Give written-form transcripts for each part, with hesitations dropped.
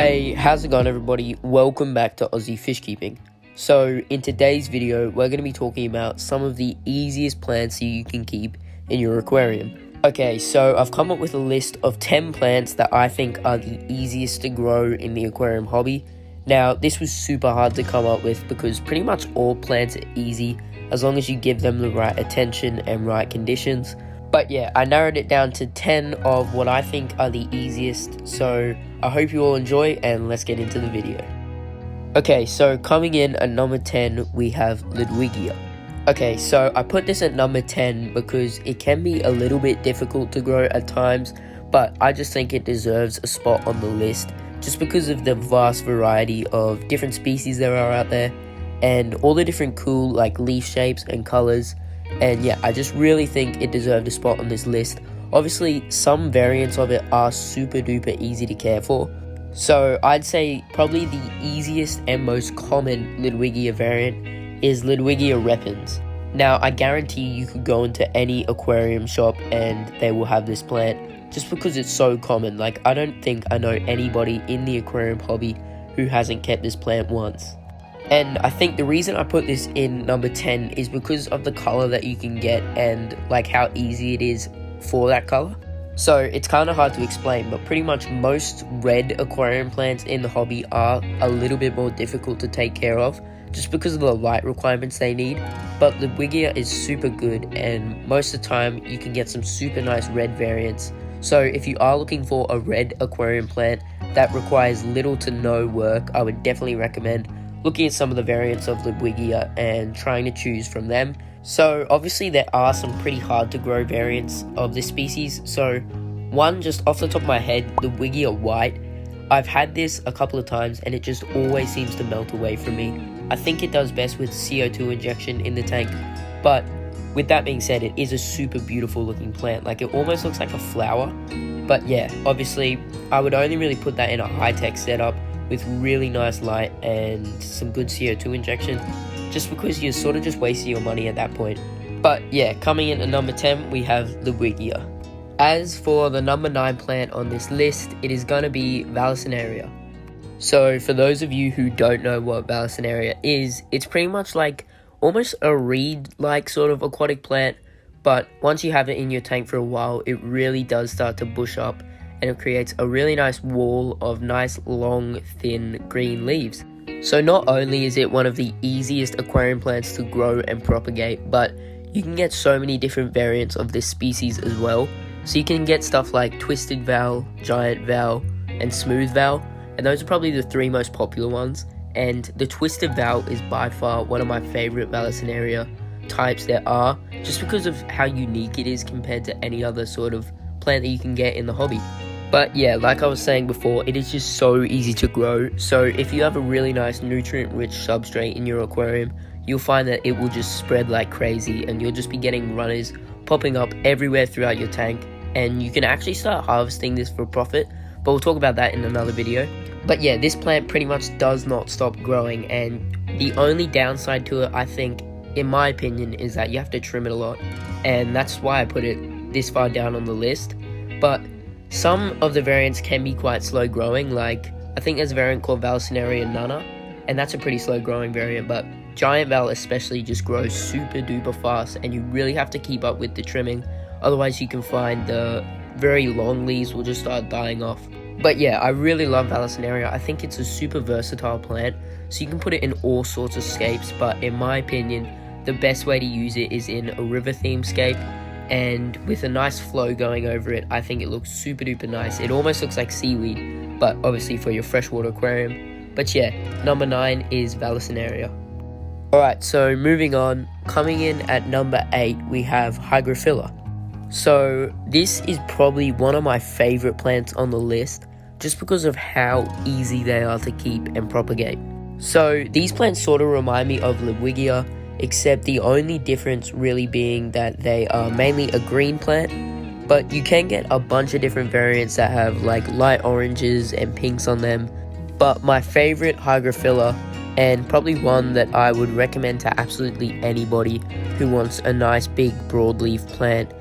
Hey, how's it going everybody? Welcome back to Aussie Fish Keeping. So in today's video, we're going to be talking about some of the easiest plants you can keep in your aquarium. Okay, so I've come up with a list of 10 plants that I think are the easiest to grow in the aquarium hobby. Now, this was super hard to come up with because pretty much all plants are easy as long as you give them the right attention and right conditions. But yeah, I narrowed it down to 10 of what I think are the easiest, so I hope you all enjoy and let's get into the video. Okay, so coming in at number 10, we have Ludwigia. Okay, so I put this at number 10 because it can be a little bit difficult to grow at times, but I just think it deserves a spot on the list just because of the vast variety of different species there are out there and all the different cool leaf shapes and colors. And yeah, I just really think it deserved a spot on this list. Obviously, some variants of it are super duper easy to care for. So I'd say probably the easiest and most common Ludwigia variant is Ludwigia repens. Now, I guarantee you could go into any aquarium shop and they will have this plant just because it's so common. I don't think I know anybody in the aquarium hobby who hasn't kept this plant once. And I think the reason I put this in number 10 is because of the color that you can get and how easy it is for that color. So it's kind of hard to explain, but pretty much most red aquarium plants in the hobby are a little bit more difficult to take care of just because of the light requirements they need. But the Ludwigia is super good, and most of the time you can get some super nice red variants. So if you are looking for a red aquarium plant that requires little to no work, I would definitely recommend looking at some of the variants of Ludwigia and trying to choose from them. So obviously there are some pretty hard to grow variants of this species. So one, just off the top of my head, Ludwigia white. I've had this a couple of times and it just always seems to melt away from me. I think it does best with CO2 injection in the tank. But with that being said, it is a super beautiful looking plant. It almost looks like a flower. But yeah, obviously I would only really put that in a high-tech setup with really nice light and some good CO2 injection, just because you're sort of just wasting your money at that point. But yeah, coming in at number 10, we have Ludwigia. As for the number 9 plant on this list, it is going to be Vallisneria. So for those of you who don't know what Vallisneria is, it's pretty much almost a reed-like sort of aquatic plant, but once you have it in your tank for a while, it really does start to bush up and it creates a really nice wall of nice, long, thin green leaves. So not only is it one of the easiest aquarium plants to grow and propagate, but you can get so many different variants of this species as well. So you can get stuff like Twisted Val, Giant Val, and Smooth Val, and those are probably the 3 most popular ones. And the Twisted Val is by far one of my favorite Vallisneria types there are, just because of how unique it is compared to any other sort of plant that you can get in the hobby. But yeah, like I was saying before, it is just so easy to grow. So if you have a really nice nutrient-rich substrate in your aquarium, you'll find that it will just spread like crazy and you'll just be getting runners popping up everywhere throughout your tank. And you can actually start harvesting this for profit, but we'll talk about that in another video. But yeah, this plant pretty much does not stop growing, and the only downside to it, I think, in my opinion, is that you have to trim it a lot. And that's why I put it this far down on the list. But some of the variants can be quite slow growing, I think there's a variant called Vallisneria Nana, and that's a pretty slow growing variant, but Giant Val especially just grows super duper fast and you really have to keep up with the trimming, otherwise you can find the very long leaves will just start dying off. But yeah, I really love Vallisneria. I think it's a super versatile plant, so you can put it in all sorts of scapes, but in my opinion, the best way to use it is in a river theme scape. And with a nice flow going over it, I think it looks super duper nice. It almost looks like seaweed, but obviously for your freshwater aquarium. But yeah, number 9 is Vallisneria. Alright, so moving on, coming in at number 8, we have Hygrophila. So this is probably one of my favorite plants on the list, just because of how easy they are to keep and propagate. So these plants sort of remind me of Ludwigia, except the only difference really being that they are mainly a green plant, but you can get a bunch of different variants that have light oranges and pinks on them. But my favorite Hygrophila, and probably one that I would recommend to absolutely anybody who wants a nice big broadleaf plant,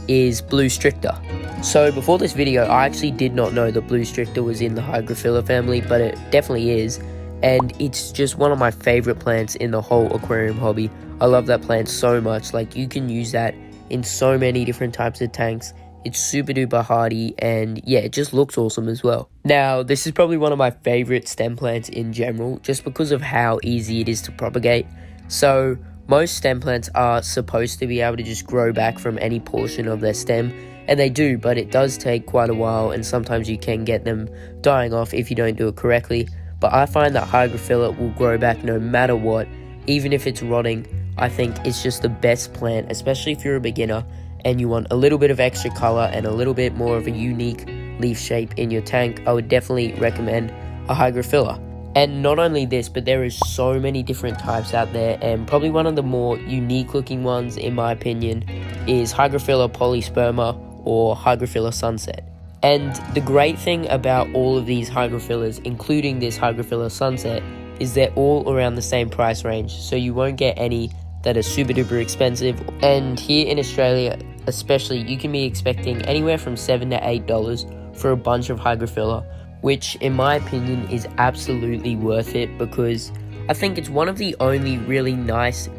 is Blue Stricta. So before this video, I actually did not know that blue stricta was in the Hygrophila family, but it definitely is, and it's just one of my favorite plants in the whole aquarium hobby. I love that plant so much. Like, you can use that in so many different types of tanks. It's super duper hardy, and yeah, it just looks awesome as well. Now, this is probably one of my favorite stem plants in general, just because of how easy it is to propagate. So most stem plants are supposed to be able to just grow back from any portion of their stem, and they do, but it does take quite a while, and sometimes you can get them dying off if you don't do it correctly. But I find that Hygrophila will grow back no matter what, even if it's rotting. I think it's just the best plant, especially if you're a beginner and you want a little bit of extra color and a little bit more of a unique leaf shape in your tank. I would definitely recommend a Hygrophila. And not only this, but there is so many different types out there, and probably one of the more unique looking ones, in my opinion, is Hygrophila polysperma or Hygrophila sunset. And the great thing about all of these Hygrophilas, including this Hygrophila sunset, is they're all around the same price range, so you won't get any that are super duper expensive. And here in Australia especially, you can be expecting anywhere from $7 to $8 for a bunch of Hygrophila, which in my opinion is absolutely worth it, because I think it's one of the only really nice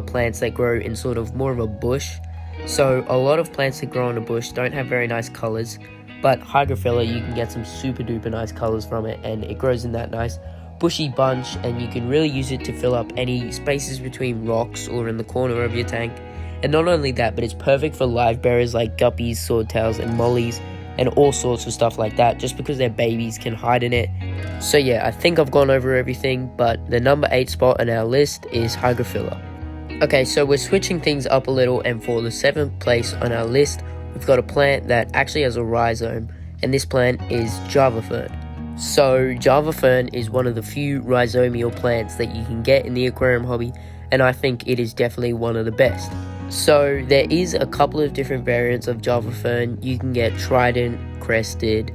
plants that grow in sort of more of a bush. So a lot of plants that grow in a bush don't have very nice colors, but Hygrophila, you can get some super duper nice colors from it, and it grows in that nice bushy bunch, and you can really use it to fill up any spaces between rocks or in the corner of your tank. And not only that, but it's perfect for live bearers like guppies, swordtails, and mollies, and all sorts of stuff like that, just because their babies can hide in it. So yeah, I think I've gone over everything, but the number 8 spot on our list is Hygrophila. Okay, so we're switching things up a little, and for the 7th place on our list, we've got a plant that actually has a rhizome, and this plant is Java Fern. So Java Fern is one of the few rhizomial plants that you can get in the aquarium hobby, and I think it is definitely one of the best. So there is a couple of different variants of Java Fern. You can get Trident, Crested,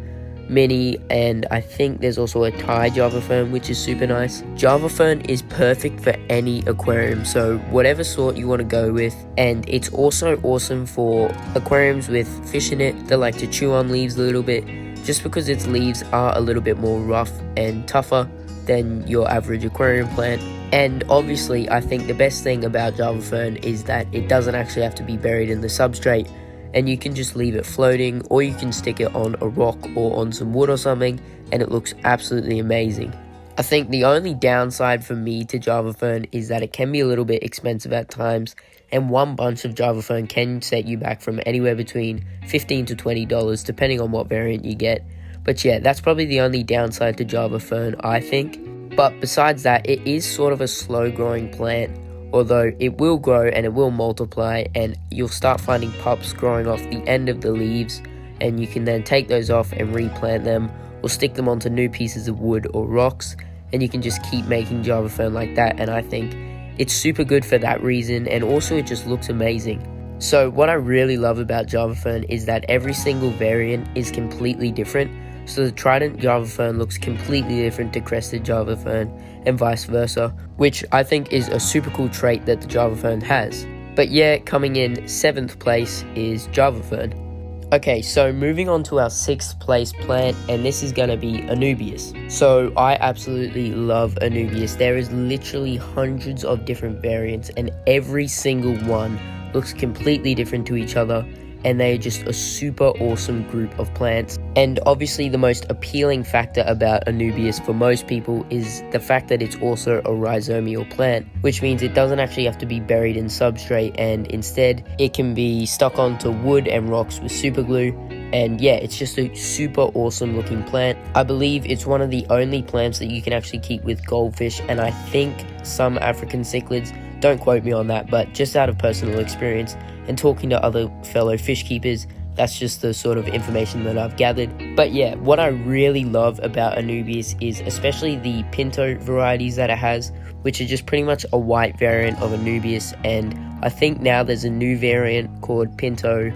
Mini, and I think there's also a Thai Java Fern, which is super nice. Java Fern is perfect for any aquarium, so whatever sort you want to go with. And it's also awesome for aquariums with fish in it that like to chew on leaves a little bit, just because its leaves are a little bit more rough and tougher than your average aquarium plant. And obviously, I think the best thing about Java Fern is that it doesn't actually have to be buried in the substrate, and you can just leave it floating, or you can stick it on a rock or on some wood or something, and it looks absolutely amazing. I think the only downside for me to Java Fern is that it can be a little bit expensive at times, and one bunch of Java Fern can set you back from anywhere between $15 to $20, depending on what variant you get. But yeah, that's probably the only downside to Java Fern, I think. But besides that, it is sort of a slow growing plant, although it will grow and it will multiply, and you'll start finding pups growing off the end of the leaves, and you can then take those off and replant them, or stick them onto new pieces of wood or rocks, and you can just keep making Java Fern like that. And I think it's super good for that reason, and also it just looks amazing. So what I really love about Java Fern is that every single variant is completely different. So the Trident Java Fern looks completely different to Crested Java Fern, and vice versa, which I think is a super cool trait that the Java Fern has. But yeah, coming in 7th place is Java Fern. Okay, so moving on to our 6th place plant, and this is going to be Anubias. So I absolutely love Anubias. There is literally hundreds of different variants, and every single one looks completely different to each other, and they are just a super awesome group of plants. And obviously the most appealing factor about Anubias for most people is the fact that it's also a rhizomial plant, which means it doesn't actually have to be buried in substrate, and instead it can be stuck onto wood and rocks with super glue. And yeah, it's just a super awesome looking plant. I believe it's one of the only plants that you can actually keep with goldfish, and I think some African cichlids. Don't quote me on that, but just out of personal experience and talking to other fellow fish keepers, that's just the sort of information that I've gathered. But yeah, what I really love about Anubias is especially the Pinto varieties that it has, which are just pretty much a white variant of Anubias. And I think now there's a new variant called Pinto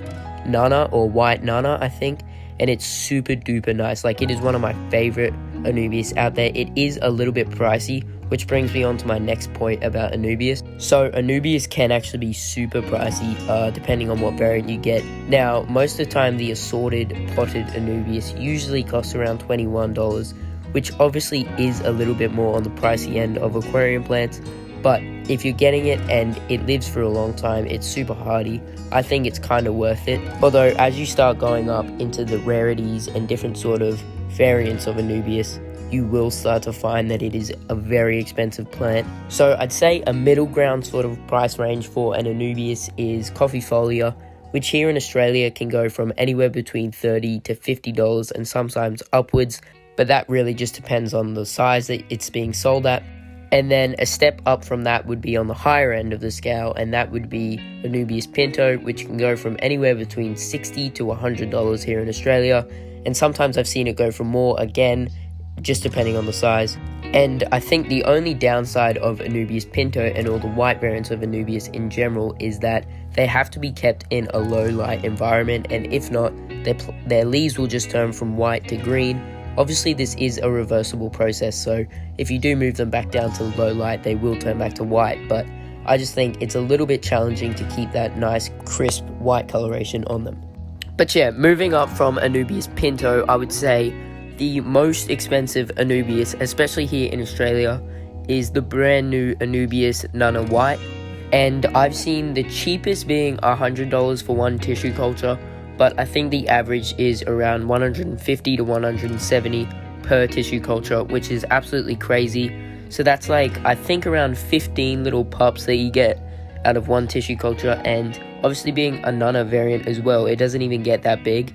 Nana, or White Nana, I think, and it's super duper nice. Like, it is one of my favorite Anubias out there. It is a little bit pricey, which brings me on to my next point about Anubias. So Anubias can actually be super pricey depending on what variant you get. Now, most of the time the assorted potted Anubias usually costs around $21, which obviously is a little bit more on the pricey end of aquarium plants. But if you're getting it and it lives for a long time, it's super hardy, I think it's kind of worth it. Although as you start going up into the rarities and different sort of variants of Anubias, you will start to find that it is a very expensive plant. So I'd say a middle ground sort of price range for an Anubias is Coffeefolia, which here in Australia can go from anywhere between $30 to $50 and sometimes upwards, but that really just depends on the size that it's being sold at. And then a step up from that would be on the higher end of the scale, and that would be Anubias Pinto, which can go from anywhere between $60 to $100 here in Australia, and sometimes I've seen it go for more, again, just depending on the size. And I think the only downside of Anubias Pinto and all the white variants of Anubias in general is that they have to be kept in a low light environment, and if not, their leaves will just turn from white to green. Obviously this is a reversible process, so if you do move them back down to low light, they will turn back to white, but I just think it's a little bit challenging to keep that nice crisp white coloration on them. But yeah, moving up from Anubias Pinto, I would say the most expensive Anubias, especially here in Australia, is the brand new Anubias Nana White, and I've seen the cheapest being $100 for one tissue culture, but I think the average is around $150 to $170 per tissue culture, which is absolutely crazy. So that's like, I think around 15 little pups that you get out of one tissue culture, and obviously being a Nana variant as well, it doesn't even get that big.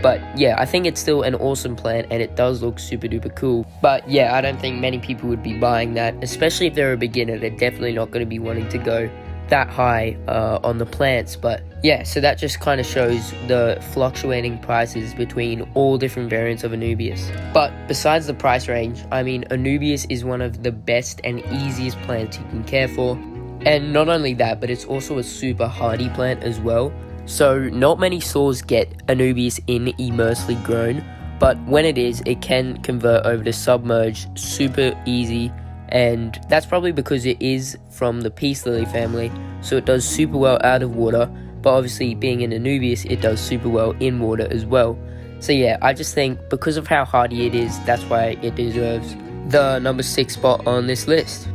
But yeah, I think it's still an awesome plant and it does look super duper cool. But yeah, I don't think many people would be buying that, especially if they're a beginner. They're definitely not going to be wanting to go that high on the plants. But yeah, so that just kind of shows the fluctuating prices between all different variants of Anubias. But besides the price range, I mean, Anubias is one of the best and easiest plants you can care for. And not only that, but it's also a super hardy plant as well. So not many stores get Anubias in immersely grown, but when it is, it can convert over to submerged super easy, and that's probably because it is from the peace lily family, so it does super well out of water, but obviously being an Anubias, it does super well in water as well. So yeah, I just think because of how hardy it is, that's why it deserves the number 6 spot on this list.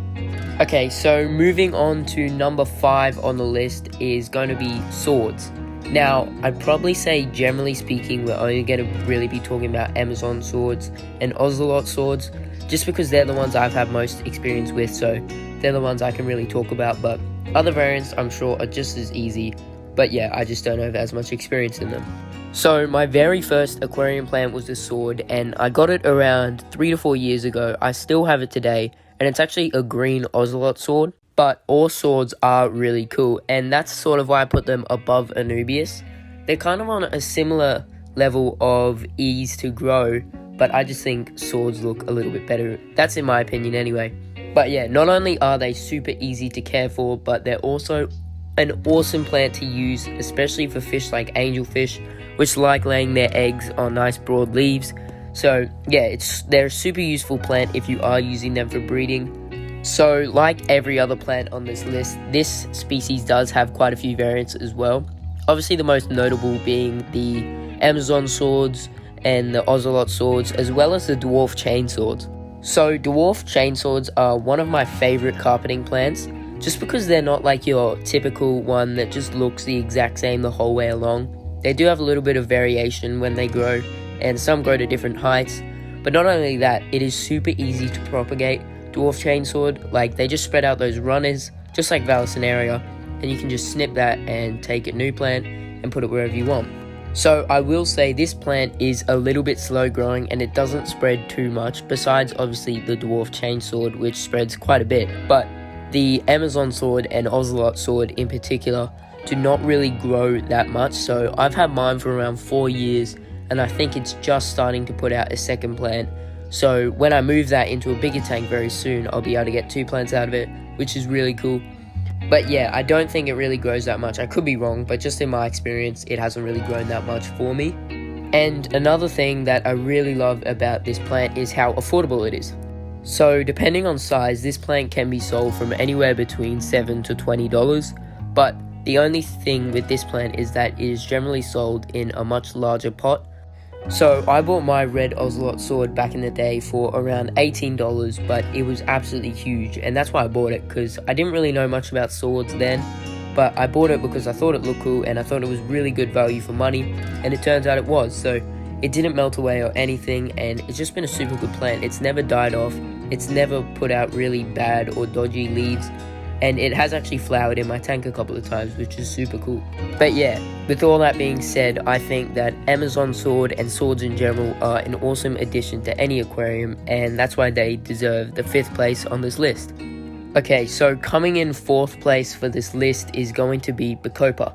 Okay, so moving on to number 5 on the list is going to be swords. Now, I'd probably say, generally speaking, we're only going to really be talking about Amazon swords and Ocelot swords, just because they're the ones I've had most experience with, so they're the ones I can really talk about. But other variants, I'm sure, are just as easy, but yeah, I just don't have as much experience in them. So my very first aquarium plant was a sword, and I got it around 3 to 4 years ago. I still have it today, and it's actually a green Ocelot sword. But all swords are really cool, and that's sort of why I put them above Anubias. They're kind of on a similar level of ease to grow, but I just think swords look a little bit better. That's in my opinion anyway. But yeah, not only are they super easy to care for, but they're also an awesome plant to use, especially for fish like angelfish, which like laying their eggs on nice broad leaves. So yeah, they're a super useful plant if you are using them for breeding. So, like every other plant on this list, this species does have quite a few variants as well. Obviously, the most notable being the Amazon swords and the Ocelot swords, as well as the dwarf chain swords. So, dwarf chain swords are one of my favorite carpeting plants, just because they're not like your typical one that just looks the exact same the whole way along. They do have a little bit of variation when they grow, and some grow to different heights. But not only that, it is super easy to propagate. Dwarf chainsword, like they just spread out those runners just like Vallisneria, and you can just snip that and take a new plant and put it wherever you want. So I will say this plant is a little bit slow growing and it doesn't spread too much, besides obviously the dwarf chainsword, which spreads quite a bit. But the Amazon sword and Ocelot sword in particular do not really grow that much. So I've had mine for around 4 years, and I think it's just starting to put out a second plant. So when I move that into a bigger tank very soon, I'll be able to get 2 plants out of it, which is really cool. But yeah, I don't think it really grows that much. I could be wrong, but just in my experience, it hasn't really grown that much for me. And another thing that I really love about this plant is how affordable it is. So depending on size, this plant can be sold from anywhere between $7 to $20, but the only thing with this plant is that it is generally sold in a much larger pot. So I bought my red ocelot sword back in the day for around $18, but it was absolutely huge, and that's why I bought it, because I didn't really know much about swords then, but I bought it because I thought it looked cool and I thought it was really good value for money, and it turns out it was. So it didn't melt away or anything, and it's just been a super good plant. It's never died off, it's never put out really bad or dodgy leaves, and it has actually flowered in my tank a couple of times, which is super cool. But yeah, with all that being said, I think that Amazon sword and swords in general are an awesome addition to any aquarium, and that's why they deserve the 5th place on this list. Okay, so coming in 4th place for this list is going to be Bacopa.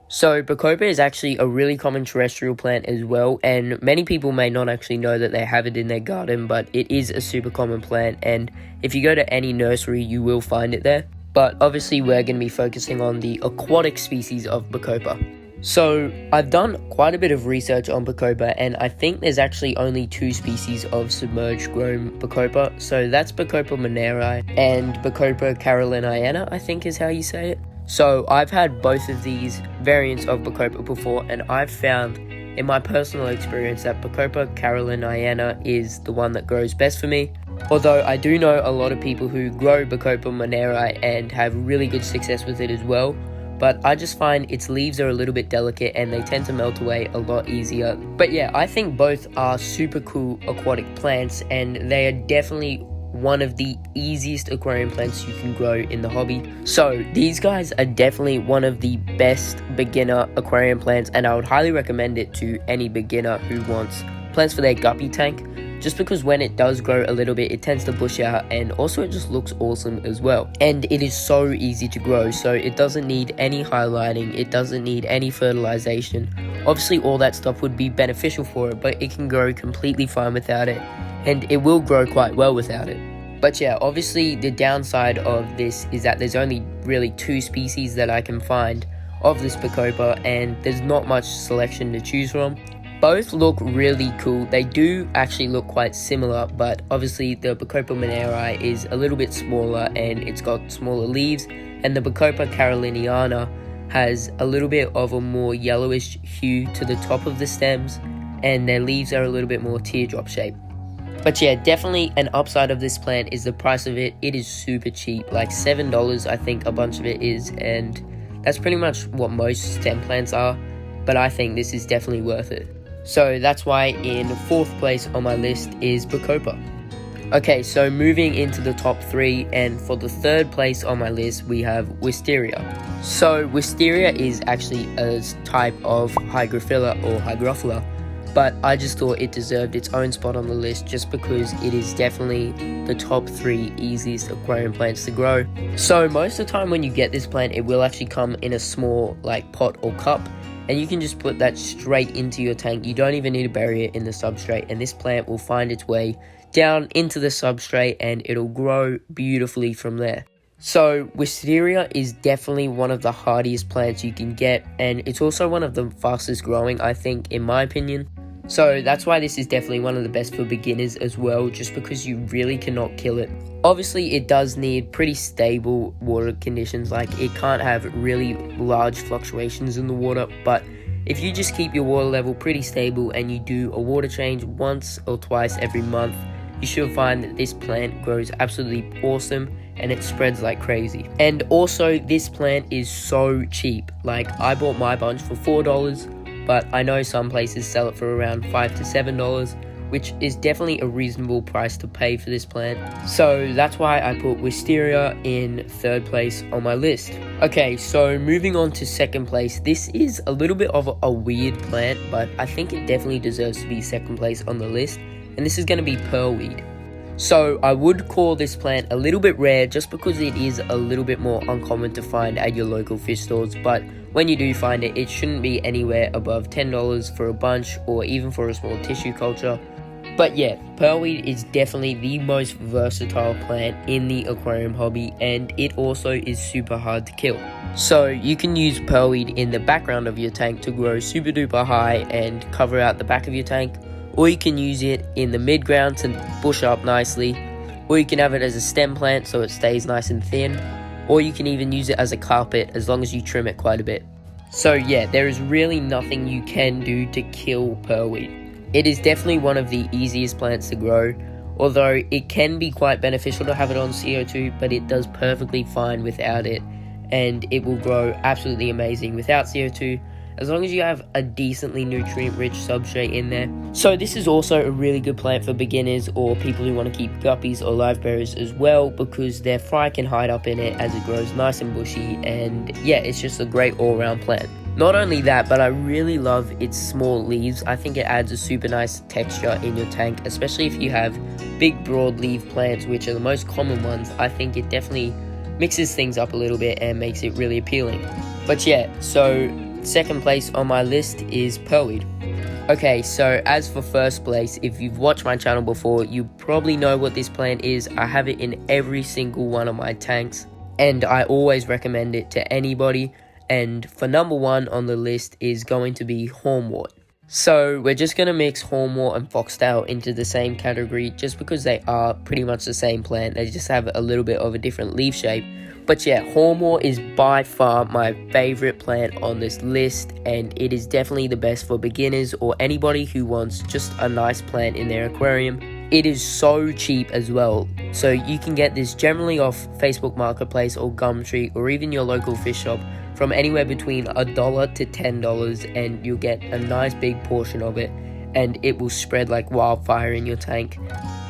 So Bacopa is actually a really common terrestrial plant as well, and many people may not actually know that they have it in their garden, but it is a super common plant, and if you go to any nursery you will find it there. But obviously we're going to be focusing on the aquatic species of Bacopa. So I've done quite a bit of research on Bacopa, and I think there's actually only 2 species of submerged grown Bacopa. So that's Bacopa moneri and Bacopa caroliniana, I think is how you say it. So I've had both of these variants of Bacopa before, and I've found in my personal experience that Bacopa caroliniana is the one that grows best for me. Although I do know a lot of people who grow Bacopa moneri and have really good success with it as well, but I just find its leaves are a little bit delicate and they tend to melt away a lot easier. But yeah, I think both are super cool aquatic plants, and they are definitely one of the easiest aquarium plants you can grow in the hobby. So these guys are definitely one of the best beginner aquarium plants, and I would highly recommend it to any beginner who wants plants for their guppy tank, just because when it does grow a little bit it tends to bush out, and also it just looks awesome as well. And it is so easy to grow, so it doesn't need any highlighting, it doesn't need any fertilization. Obviously all that stuff would be beneficial for it, but it can grow completely fine without it, and it will grow quite well without it. But yeah, obviously the downside of this is that there's only really 2 species that I can find of this Bacopa, and there's not much selection to choose from. Both look really cool. They do actually look quite similar, but obviously the Bacopa moneri is a little bit smaller and it's got smaller leaves, and the Bacopa caroliniana has a little bit of a more yellowish hue to the top of the stems, and their leaves are a little bit more teardrop shaped. But yeah, definitely an upside of this plant is the price of it. It is super cheap, like $7 I think a bunch of it is, and that's pretty much what most stem plants are, but I think this is definitely worth it. So that's why in 4th place on my list is Bacopa. Okay, so moving into the top 3, and for the 3rd place on my list we have Wisteria. So Wisteria is actually a type of Hygrophila or Hygrophila, but I just thought it deserved its own spot on the list just because it is definitely the top 3 easiest aquarium plants to grow. So most of the time when you get this plant, it will actually come in a small like pot or cup, and you can just put that straight into your tank. You don't even need to bury it in the substrate, and this plant will find its way down into the substrate and it'll grow beautifully from there. So Wisteria is definitely one of the hardiest plants you can get, and it's also one of the fastest growing, I think, in my opinion. So that's why this is definitely one of the best for beginners as well, just because you really cannot kill it. Obviously it does need pretty stable water conditions, like it can't have really large fluctuations in the water, but if you just keep your water level pretty stable and you do a water change once or twice every month, you should find that this plant grows absolutely awesome and it spreads like crazy. And also this plant is so cheap. Like I bought my bunch for $4, but I know some places sell it for around $5 to $7, which is definitely a reasonable price to pay for this plant. So that's why I put Wisteria in 3rd place on my list. Okay, so moving on to 2nd place. This is a little bit of a weird plant, but I think it definitely deserves to be 2nd place on the list, and this is going to be pearlweed. So I would call this plant a little bit rare just because it is a little bit more uncommon to find at your local fish stores, but when you do find it, it shouldn't be anywhere above $10 for a bunch or even for a small tissue culture. But yeah, pearlweed is definitely the most versatile plant in the aquarium hobby, and it also is super hard to kill. So you can use pearlweed in the background of your tank to grow super duper high and cover out the back of your tank, or you can use it in the mid-ground to bush up nicely. or you can have it as a stem plant so it stays nice and thin, or you can even use it as a carpet as long as you trim it quite a bit. So yeah, there is really nothing you can do to kill pearlweed. It is definitely one of the easiest plants to grow, although it can be quite beneficial to have it on CO2, but it does perfectly fine without it, and it will grow absolutely amazing without CO2, as long as you have a decently nutrient-rich substrate in there. So this is also a really good plant for beginners or people who want to keep guppies or live berries as well, because their fry can hide up in it as it grows nice and bushy, and yeah, it's just a great all-round plant. Not only that, but I really love its small leaves. I think it adds a super nice texture in your tank, especially if you have big broad leaf plants, which are the most common ones. I think it definitely mixes things up a little bit and makes it really appealing. But yeah, so second place on my list is pearlweed. Okay, so as for first place, if you've watched my channel before, you probably know what this plant is. I have it in every single one of my tanks, and I always recommend it to anybody. And for number one on the list is going to be Hornwort. So we're just going to mix Hornwort and Foxtail into the same category just because they are pretty much the same plant. They just have a little bit of a different leaf shape. But yeah, Hornwort is by far my favorite plant on this list, and it is definitely the best for beginners or anybody who wants just a nice plant in their aquarium. It is so cheap as well, so you can get this generally off Facebook Marketplace or Gumtree or even your local fish shop from anywhere between $1 to $10, and you'll get a nice big portion of it, and it will spread like wildfire in your tank.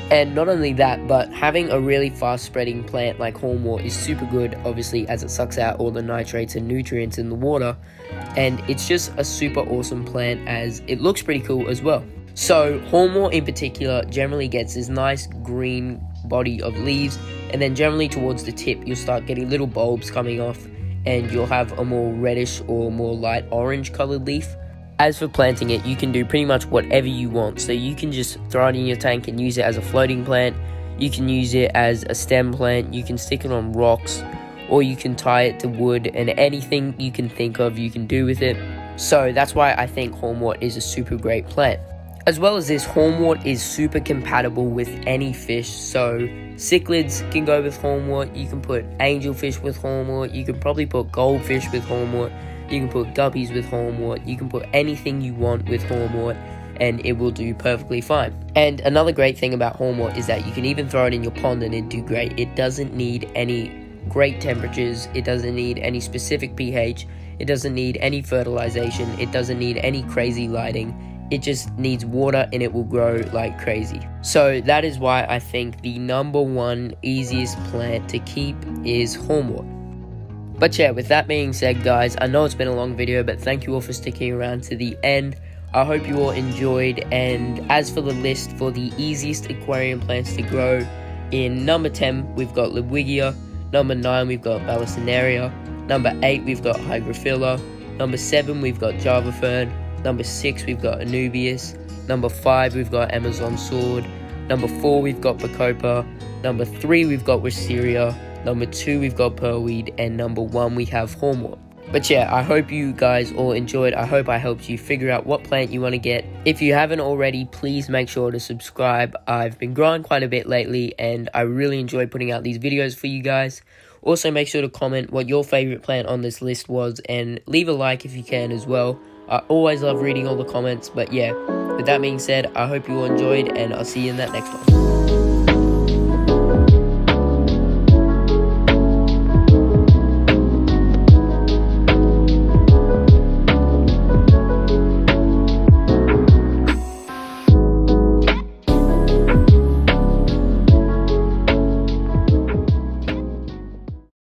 And not only that, but having a really fast spreading plant like Hornwort is super good, obviously, as it sucks out all the nitrates and nutrients in the water, and it's just a super awesome plant as it looks pretty cool as well. So Hornwort in particular generally gets this nice green body of leaves, and then generally towards the tip you'll start getting little bulbs coming off, and you'll have a more reddish or more light orange colored leaf. As for planting it, you can do pretty much whatever you want. So you can just throw it in your tank and use it as a floating plant. You can use it as a stem plant. You can stick it on rocks, or you can tie it to wood, and anything you can think of you can do with it. So that's why I think Hornwort is a super great plant. As well as this, Hornwort is super compatible with any fish, so cichlids can go with Hornwort, you can put angelfish with Hornwort, you can probably put goldfish with Hornwort, you can put guppies with Hornwort, you can put anything you want with Hornwort, and it will do perfectly fine. And another great thing about Hornwort is that you can even throw it in your pond and it'd do great. It doesn't need any great temperatures, it doesn't need any specific pH, it doesn't need any fertilization, it doesn't need any crazy lighting. It just needs water and it will grow like crazy. So that is why I think the number one easiest plant to keep is Hornwort. But yeah, with that being said, guys, I know it's been a long video, but thank you all for sticking around to the end. I hope you all enjoyed, and as for the list for the easiest aquarium plants to grow, in number 10 we've got Ludwigia, number 9 we've got Vallisneria, number 8 we've got Hygrophila, number 7 we've got Java Fern, number 6 we've got Anubias, number 5 we've got Amazon Sword, number 4 we've got Bacopa, number 3 we've got Wisteria, number 2 we've got pearlweed, and number 1 we have Hornwort. But yeah, I hope you guys all enjoyed. I hope I helped you figure out what plant you want to get. If you haven't already, please make sure to subscribe. I've been growing quite a bit lately, and I really enjoy putting out these videos for you guys. Also, make sure to comment what your favorite plant on this list was, and leave a like if you can as well. I always love reading all the comments. But yeah, with that being said, I hope you all enjoyed, and I'll see you in that next one.